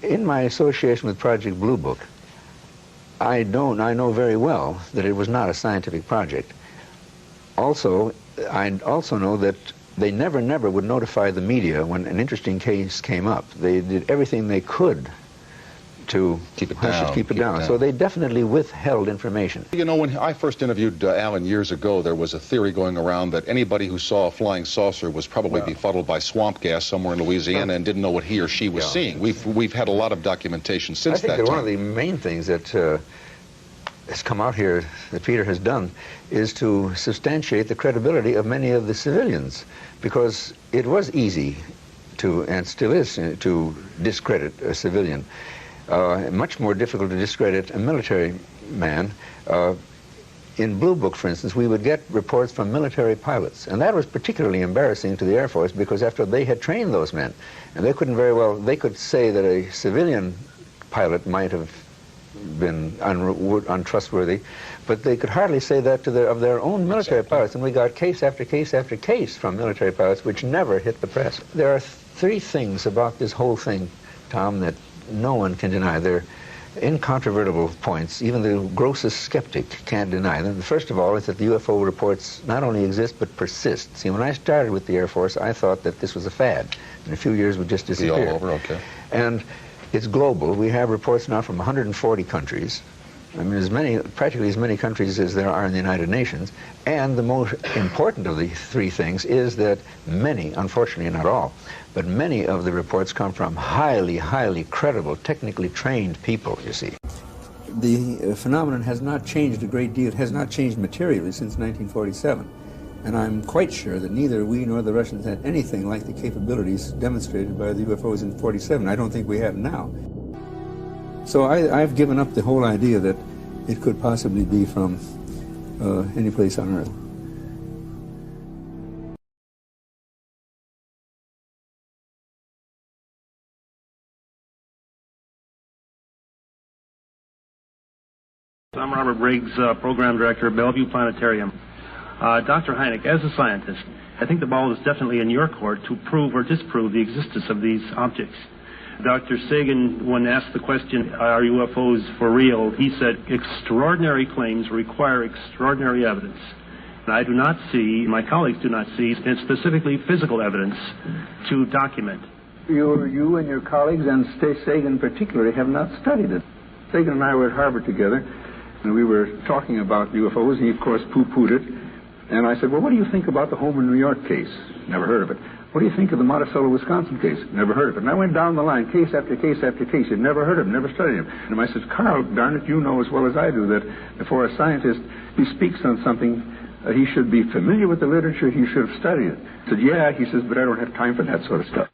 In my association with Project Blue Book, I know very well that it was not a scientific project. Also, I also know that they never would notify the media when an interesting case came up. They did everything they could to keep it down. So they definitely withheld information. You know, when I first interviewed Alan years ago, there was a theory going around that anybody who saw a flying saucer was probably befuddled by swamp gas somewhere in Louisiana and didn't know what he or she was seeing. We've had a lot of documentation since that time. I think that one of the main things that has come out here that Peter has done is to substantiate the credibility of many of the civilians, because it was easy to, and still is, to discredit a civilian. Much more difficult to discredit a military man. In Blue Book, for instance, we would get reports from military pilots, and that was particularly embarrassing to the Air Force, because after they had trained those men, and they couldn't very well, they could say that a civilian pilot might have been untrustworthy, but they could hardly say that to of their own military pilots, and we got case after case after case from military pilots which never hit the press. There are three things about this whole thing, Tom, that no one can deny. They're incontrovertible points. Even the grossest skeptic can't deny them. First of all is that the UFO reports not only exist but persist. See, when I started with the Air Force, I thought that this was a fad. In a few years would just disappear. Be all over, okay. And it's global. We have reports now from 140 countries. I mean, practically as many countries as there are in the United Nations. And the most important of the three things is that many, unfortunately not all, but many of the reports come from highly credible, technically trained people, you see. The phenomenon has not changed a great deal. It has not changed materially since 1947. And I'm quite sure that neither we nor the Russians had anything like the capabilities demonstrated by the UFOs in 47. I don't think we have now. So I've given up the whole idea that it could possibly be from any place on Earth. I'm Robert Briggs, Program Director of Bellevue Planetarium. Dr. Hynek, as a scientist, I think the ball is definitely in your court to prove or disprove the existence of these objects. Dr. Sagan, when asked the question, are UFOs for real, he said, extraordinary claims require extraordinary evidence. And I do not see, my colleagues do not see, specifically physical evidence to document. You and your colleagues, and Sagan particularly, have not studied it. Sagan and I were at Harvard together, and we were talking about UFOs, and he, of course, poo-pooed it. And I said, well, what do you think about the Homer, New York case? Never heard of it. What do you think of the Monticello, Wisconsin case? Never heard of it. And I went down the line, case after case after case. You'd never heard of him, never studied him. And I said, Carl, darn it, you know as well as I do that for a scientist, he speaks on something, he should be familiar with the literature, he should have studied it. I said, yeah, he says, but I don't have time for that sort of stuff.